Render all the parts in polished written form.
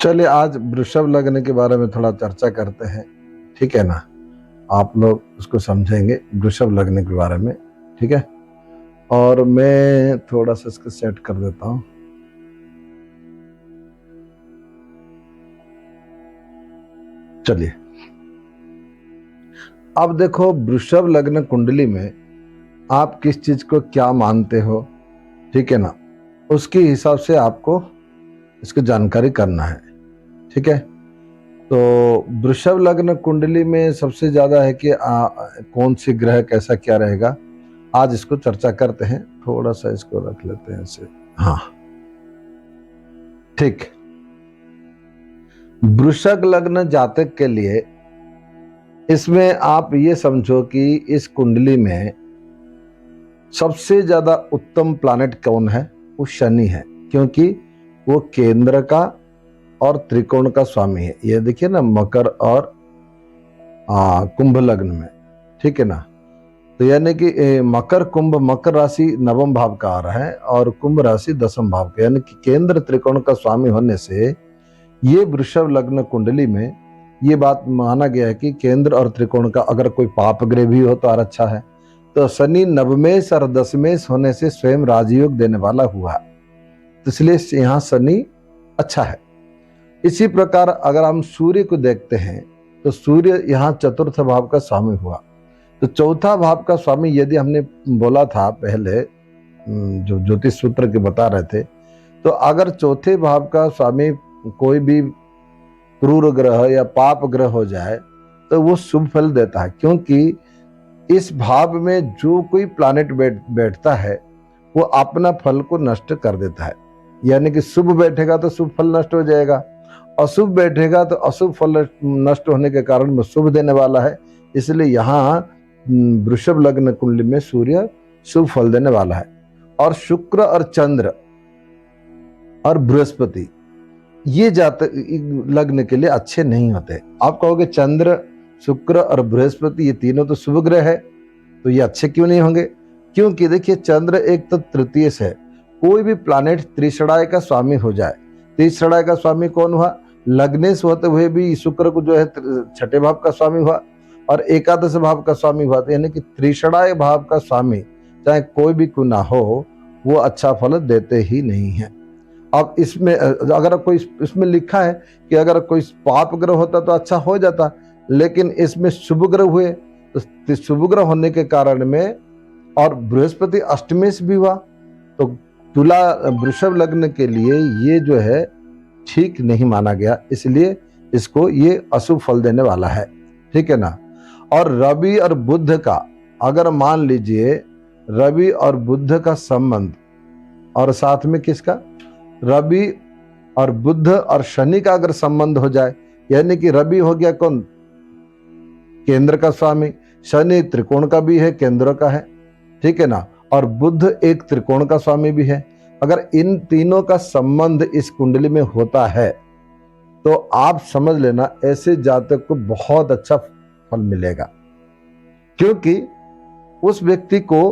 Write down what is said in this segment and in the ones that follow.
चलिए आज वृषभ लग्न के बारे में थोड़ा चर्चा करते हैं। ठीक है ना। आप लोग उसको समझेंगे वृषभ लग्न के बारे में। ठीक है। और मैं थोड़ा सा इसको सेट कर देता हूं। चलिए अब देखो वृषभ लग्न कुंडली में आप किस चीज को क्या मानते हो। ठीक है ना। उसके हिसाब से आपको इसकी जानकारी करना है। ठीक है। तो वृषभ लग्न कुंडली में सबसे ज्यादा है कि कौन सी ग्रह कैसा क्या रहेगा। आज इसको चर्चा करते हैं। थोड़ा सा इसको रख लेते हैं ऐसे। हाँ ठीक। वृषभ लग्न जातक के लिए इसमें आप ये समझो कि इस कुंडली में सबसे ज्यादा उत्तम प्लैनेट कौन है। वो शनि है, क्योंकि वो केंद्र का और त्रिकोण का स्वामी है। ये देखिए ना, मकर और कुंभ लग्न में। ठीक है ना। तो यानी कि मकर कुंभ, मकर राशि नवम भाव का आ रहा है और कुंभ राशि दसम भाव का, यानी कि केंद्र त्रिकोण का स्वामी होने से ये वृषभ लग्न कुंडली में ये बात माना गया है कि केंद्र और त्रिकोण का अगर कोई पाप ग्रह भी हो तो और अच्छा है। तो शनि नवमेश और दशमेश होने से स्वयं राजयोग देने वाला हुआ, तो इसलिए यहाँ शनि अच्छा है। इसी प्रकार अगर हम सूर्य को देखते हैं तो सूर्य यहाँ चतुर्थ भाव का स्वामी हुआ। तो चौथा भाव का स्वामी यदि हमने बोला था पहले, जो ज्योतिष सूत्र के बता रहे थे, तो अगर चौथे भाव का स्वामी कोई भी क्रूर ग्रह या पाप ग्रह हो जाए तो वो शुभ फल देता है, क्योंकि इस भाव में जो कोई प्लैनेट बैठता है वो अपना फल को नष्ट कर देता है। यानी कि शुभ बैठेगा तो शुभ फल नष्ट हो जाएगा, अशुभ बैठेगा तो अशुभ फल नष्ट होने के कारण वो शुभ देने वाला है। इसलिए यहाँ वृषभ लग्न कुंडली में सूर्य शुभ फल देने वाला है। और शुक्र और चंद्र और बृहस्पति ये जातक लग्न के लिए अच्छे नहीं होते। आप कहोगे चंद्र, शुक्र और बृहस्पति ये तीनों तो शुभ ग्रह है, तो ये अच्छे क्यों नहीं होंगे। क्योंकि देखिए चंद्र एक तो तृतीय से है। कोई भी प्लैनेट त्रिषणाय का स्वामी हो जाए, त्रिषणाय का स्वामी कौन हुआ, लग्नेश होते हुए भी शुक्र को जो है छठे भाव का स्वामी हुआ और एकादश भाव का स्वामी हुआ। तो यानी कि त्रिषणाय भाव का स्वामी चाहे कोई भी क्यों ना हो वो अच्छा फल देते ही नहीं है। अब इसमें अगर कोई इसमें लिखा है कि अगर कोई पाप ग्रह होता तो अच्छा हो जाता, लेकिन इसमें शुभ ग्रह हुए, तो शुभ ग्रह होने के कारण में और बृहस्पति अष्टमेश भी हुआ, तो तुला वृषभ लग्न के लिए ये जो है ठीक नहीं माना गया, इसलिए इसको ये अशुभ फल देने वाला है। ठीक है ना। और रवि और बुध का अगर मान लीजिए, रवि और बुध का संबंध और साथ में किसका, रवि और बुध और शनि का अगर संबंध हो जाए, यानी कि रवि हो गया कौन, केंद्र का स्वामी, शनि त्रिकोण का भी है, केंद्र का है। ठीक है ना। और बुध एक त्रिकोण का स्वामी भी है। अगर इन तीनों का संबंध इस कुंडली में होता है तो आप समझ लेना ऐसे जातक को बहुत अच्छा फल मिलेगा, क्योंकि उस व्यक्ति को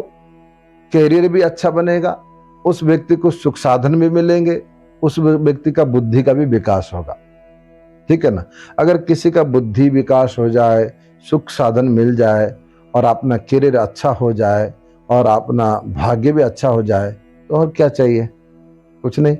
कैरियर भी अच्छा बनेगा, उस व्यक्ति को सुख साधन भी मिलेंगे, उस व्यक्ति का बुद्धि का भी विकास होगा। ठीक है ना। अगर किसी का बुद्धि विकास हो जाए, सुख साधन मिल जाए और अपना कैरियर अच्छा हो जाए और अपना भाग्य भी अच्छा हो जाए तो और क्या चाहिए, कुछ नहीं।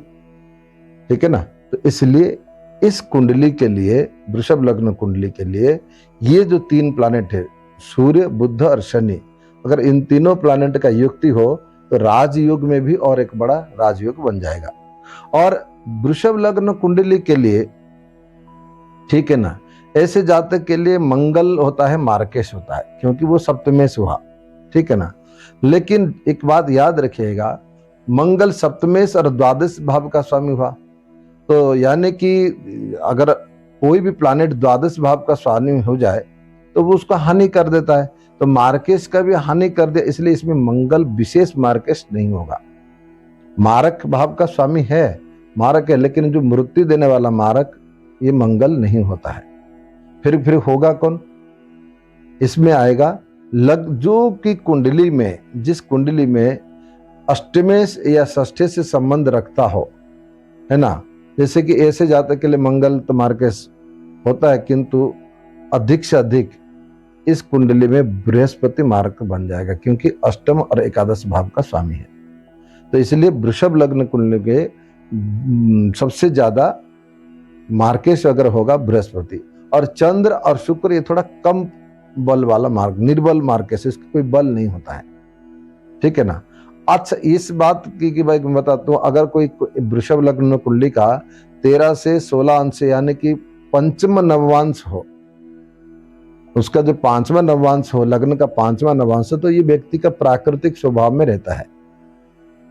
ठीक है ना। तो इसलिए इस कुंडली के लिए, वृषभ लग्न कुंडली के लिए ये जो तीन प्लैनेट है, सूर्य बुध और शनि, अगर इन तीनों प्लैनेट का युक्ति हो तो राजयोग में भी और एक बड़ा राजयोग बन जाएगा। और वृषभ लग्न कुंडली के लिए, ठीक है ना, ऐसे जातक के लिए मंगल होता है, मार्केश होता है, क्योंकि वो सप्तमेश हुआ। ठीक है ना। लेकिन एक बात याद रखिएगा, मंगल सप्तमेश और द्वादश भाव का स्वामी हुआ, तो यानी कि अगर कोई भी प्लैनेट द्वादश भाव का स्वामी हो जाए तो वो उसका हानि कर देता है, तो मार्केश का भी हानि कर दे, इसलिए इसमें मंगल विशेष मार्केश नहीं होगा। मारक भाव का स्वामी है, मारक है, लेकिन जो मृत्यु देने वाला मारक ये मंगल नहीं होता है। फिर होगा कौन, इसमें आएगा जो की कुंडली में, जिस कुंडली में अष्टमेश या षष्ठे से संबंध रखता हो, है ना, जैसे कि ऐसे जातक के लिए मंगल तो मार्केस होता है, किंतु अधिक से अधिक इस कुंडली में बृहस्पति मार्क बन जाएगा, क्योंकि अष्टम और एकादश भाव का स्वामी है। तो इसलिए वृषभ लग्न कुंडली के सबसे ज्यादा मार्केश अगर होगा बृहस्पति, और चंद्र और शुक्र ये थोड़ा कम बल वाला मार्ग, निर्बल मार्केश, इसका कोई बल नहीं होता है, ठीक है ना। अच्छा, इस बात की भाई मैं बताता हूँ, अगर कोई वृषभ लग्न कुंडली का 13 से 16 अंश यानी कि पंचम नववांश हो, उसका जो पांचवा नववांश हो, लग्न का पांचवा नववांश, तो ये व्यक्ति का प्राकृतिक स्वभाव में रहता है,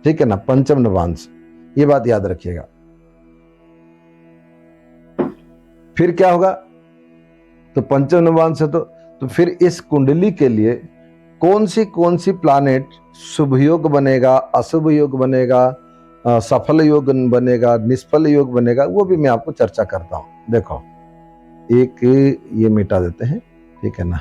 ठीक है ना, पंचम नववांश, ये बात याद रखिएगा। फिर क्या होगा, तो पंचम नववांश है तो फिर इस कुंडली के लिए कौन सी प्लानेट शुभ योग बनेगा, अशुभ योग बनेगा, सफल योग बनेगा, निष्फल योग बनेगा, वो भी मैं आपको चर्चा करता हूं। देखो, एक ये मिटा देते हैं, ठीक है ना।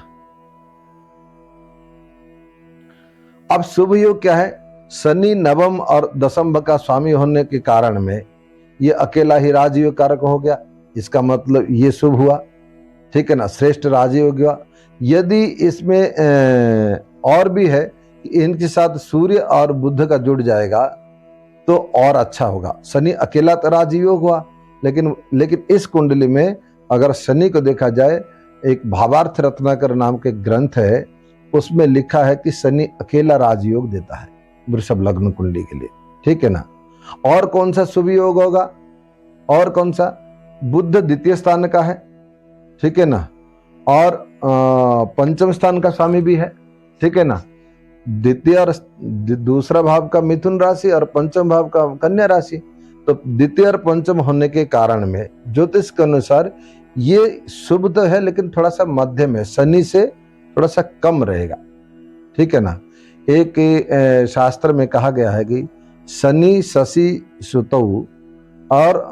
अब शुभ योग क्या है, शनि नवम और दशम का स्वामी होने के कारण में ये अकेला ही राजयोग कारक हो गया, इसका मतलब ये शुभ हुआ, ठीक है ना, श्रेष्ठ राजयोग हुआ। यदि इसमें और भी है कि इनके साथ सूर्य और बुध का जुड़ जाएगा तो और अच्छा होगा। शनि अकेला तो राजयोग हुआ, लेकिन इस कुंडली में अगर शनि को देखा जाए, एक भावार्थ रत्नाकर नाम के ग्रंथ है, उसमें लिखा है कि शनि अकेला राजयोग देता है वृषभ लग्न कुंडली के लिए, ठीक है ना। और कौन सा शुभ योग होगा, और कौन सा, बुध द्वितीय स्थान का है, ठीक है ना, और पंचम स्थान का स्वामी भी है, ठीक है ना। द्वितीय और दूसरा भाव का मिथुन राशि और पंचम भाव का कन्या राशि, तो द्वितीय और पंचम होने के कारण में ज्योतिष के अनुसार ये शुभ तो है, लेकिन थोड़ा सा मध्यम है, शनि से थोड़ा सा कम रहेगा, ठीक है ना। एक शास्त्र में कहा गया है कि शनि शशि सुतौ और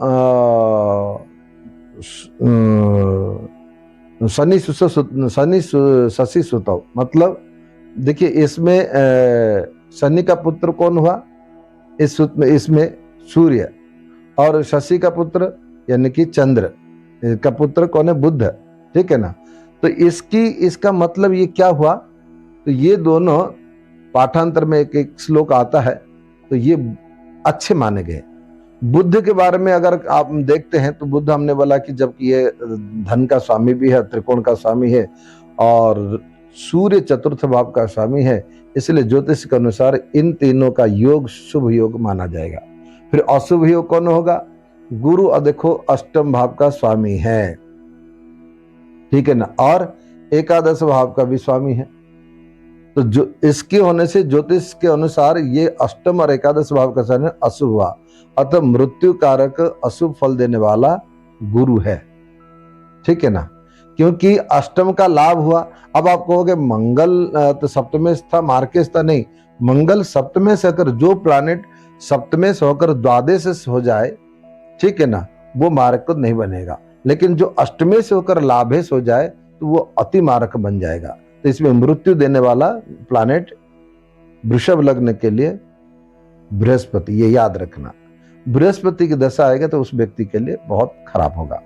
शनि शशि सुतौ, मतलब देखिए इसमें शनि का पुत्र कौन हुआ, इसमें सूर्य, और शशि का पुत्र यानी कि चंद्र का पुत्र कौन है, बुध, ठीक है ना। तो इसका मतलब ये क्या हुआ, तो ये दोनों पाठांतर में एक श्लोक आता है, तो ये अच्छे माने गए। बुद्ध के बारे में अगर आप देखते हैं तो बुद्ध हमने बोला कि जबकि ये धन का स्वामी भी है, त्रिकोण का स्वामी है, और सूर्य चतुर्थ भाव का स्वामी है, इसलिए ज्योतिष के अनुसार इन तीनों का योग शुभ योग माना जाएगा। फिर अशुभ योग कौन होगा, गुरु, और देखो अष्टम भाव का स्वामी है, ठीक है ना, और एकादश भाव का भी स्वामी है। तो जो इसके होने से ज्योतिष के अनुसार ये अष्टम और एकादश भाव का स्वामी अशुभ हुआ, अतः मृत्यु कारक अशुभ फल देने वाला गुरु है, ठीक है ना, क्योंकि अष्टम का लाभ हुआ। अब आप कहोगे मंगल तो सप्तमेश था, मार्केश था, नहीं, मंगल सप्तमेश से होकर, जो प्लैनेट सप्तमेश होकर द्वादश हो जाए, ठीक है ना, वो मारक तो नहीं बनेगा, लेकिन जो अष्टमेश होकर लाभेश हो जाए तो वो अति मारक बन जाएगा। तो इसमें मृत्यु देने वाला प्लैनेट वृषभ लग्न के लिए बृहस्पति, ये याद रखना। बृहस्पति की दशा आएगा तो उस व्यक्ति के लिए बहुत खराब होगा।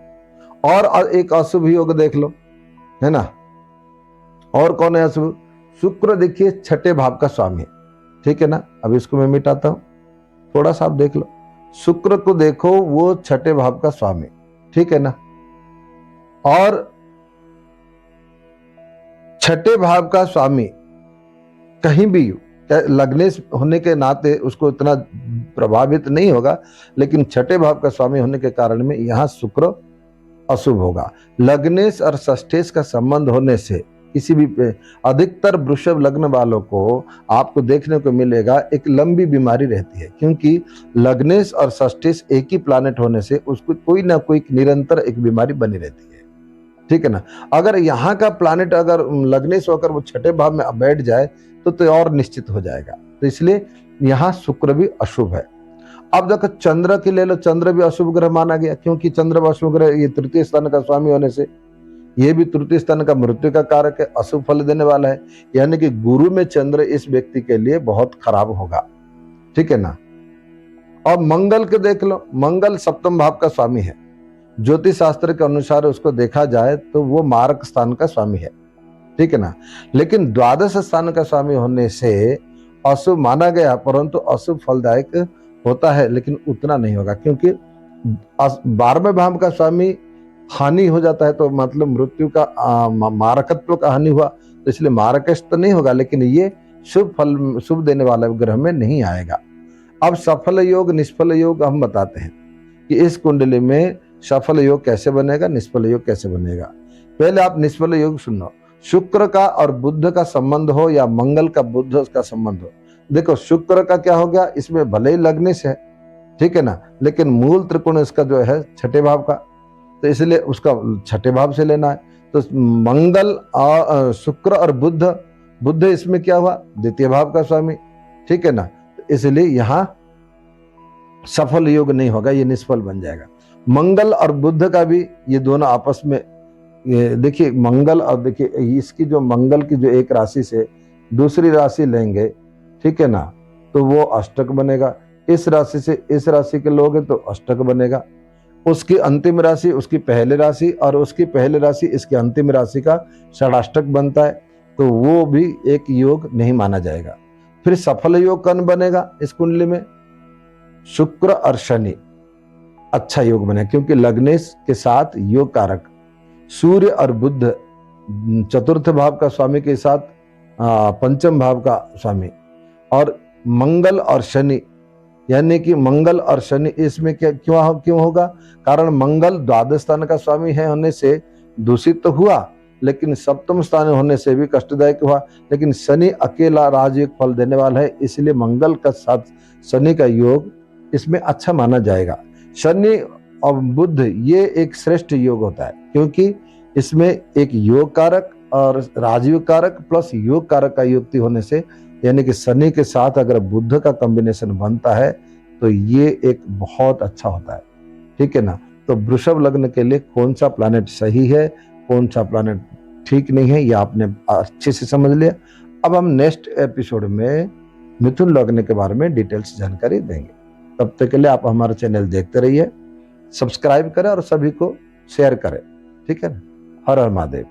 और एक अशुभ योग देख लो, है ना, और कौन है अशुभ, शुक्र देखिए छठे भाव का स्वामी, ठीक है ना। अब इसको मैं मिटाता हूं, थोड़ा सा आप देख लो, शुक्र को देखो, वो छठे भाव का स्वामी, ठीक है ना, और छठे भाव का स्वामी कहीं भी लग्नेश होने के नाते उसको इतना प्रभावित नहीं होगा, लेकिन छठे भाव का स्वामी होने के कारण में यहां शुक्र अशुभ होगा। लग्नेश और षष्ठेश का संबंध होने से किसी भी अधिकतर वृषभ लग्न वालों को आपको देखने को मिलेगा एक लंबी बीमारी रहती है, क्योंकि लग्नेश और षष्ठेश एक ही प्लैनेट होने से उसको कोई ना कोई निरंतर एक बीमारी बनी रहती है, ठीक है ना। अगर यहाँ का प्लैनेट अगर लग्नेश होकर वो छठे भाव में बैठ जाए तो और निश्चित हो जाएगा। तो इसलिए यहाँ शुक्र भी अशुभ है। अब देखो चंद्र की ले लो, चंद्र भी अशुभ ग्रह माना गया, क्योंकि चंद्र अशुभ ग्रह, ये तृतीय स्थान का स्वामी होने से ये भी तृतीय स्थान का मृत्यु का कारक है, अशुभ फल देने वाला है, यानी कि गुरु में चंद्र इस व्यक्ति के लिए बहुत खराब होगा, ठीक है ना। और मंगल के देख लो, मंगल सप्तम भाव का स्वामी है। ज्योतिष शास्त्र के अनुसार उसको देखा जाए तो वो मारक स्थान का स्वामी है, ठीक है ना। लेकिन द्वादश स्थान का स्वामी होने से अशुभ माना गया, परंतु अशुभ फलदायक होता है, लेकिन उतना नहीं होगा, क्योंकि 12वें भाव का स्वामी हानि हो जाता है तो मतलब मृत्यु का मारकत्व का हानि हुआ, तो इसलिए मारकश तो नहीं होगा, लेकिन ये शुभ फल शुभ देने वाला ग्रह में नहीं आएगा। अब सफल योग निष्फल योग हम बताते हैं कि इस कुंडली में सफल योग कैसे बनेगा, निष्फल योग कैसे बनेगा। पहले आप निष्फल योग सुनो। शुक्र का और बुध का संबंध हो या मंगल का बुध का संबंध हो। देखो शुक्र का क्या हो गया, इसमें भले ही लगने से है, ठीक है ना, लेकिन मूल त्रिकोण इसका जो है छठे भाव का, तो इसलिए उसका छठे भाव से लेना है। तो मंगल और शुक्र और बुध, बुध इसमें क्या हुआ, द्वितीय भाव का स्वामी, ठीक है ना, इसलिए यहां सफल योग नहीं होगा, ये निष्फल बन जाएगा। मंगल और बुध का भी ये दोनों आपस में, देखिए मंगल और देखिए इसकी जो मंगल की जो एक राशि से दूसरी राशि लेंगे, ठीक है ना, तो वो अष्टक बनेगा। इस राशि से इस राशि के लोग हैं तो अष्टक बनेगा। उसकी अंतिम राशि उसकी पहली राशि और उसकी पहली राशि इसकी अंतिम राशि का षडाष्टक बनता है, तो वो भी एक योग नहीं माना जाएगा। फिर सफल योग कौन बनेगा इस कुंडली में, शुक्र और शनि अच्छा योग बने, क्योंकि लग्नेश के साथ योग कारक सूर्य और बुध चतुर्थ भाव का स्वामी के साथ पंचम भाव का स्वामी, और मंगल और शनि, यानी कि मंगल और शनि इसमें क्यों होगा, कारण मंगल द्वादश स्थान का स्वामी है होने से दूषित तो हुआ, लेकिन सप्तम स्थान होने से भी कष्टदायक हुआ। लेकिन शनि अकेला राजयोग फल देने वाला है, इसलिए मंगल का साथ शनि का योग इसमें अच्छा माना जाएगा। शनि और बुध ये एक श्रेष्ठ योग होता है, क्योंकि इसमें एक योग कारक और राजयोग कारक प्लस योग कारक का युक्ति होने से, यानी कि शनि के साथ अगर बुध का कॉम्बिनेशन बनता है तो ये एक बहुत अच्छा होता है, ठीक है ना। तो वृषभ लग्न के लिए कौन सा प्लैनेट सही है, कौन सा प्लैनेट ठीक नहीं है, ये आपने अच्छे से समझ लिया। अब हम नेक्स्ट एपिसोड में मिथुन लग्न के बारे में डिटेल्स जानकारी देंगे। तब तक के लिए आप हमारा चैनल देखते रहिए, सब्सक्राइब करें और सभी को शेयर करें, ठीक है ना। हर हर महादेव।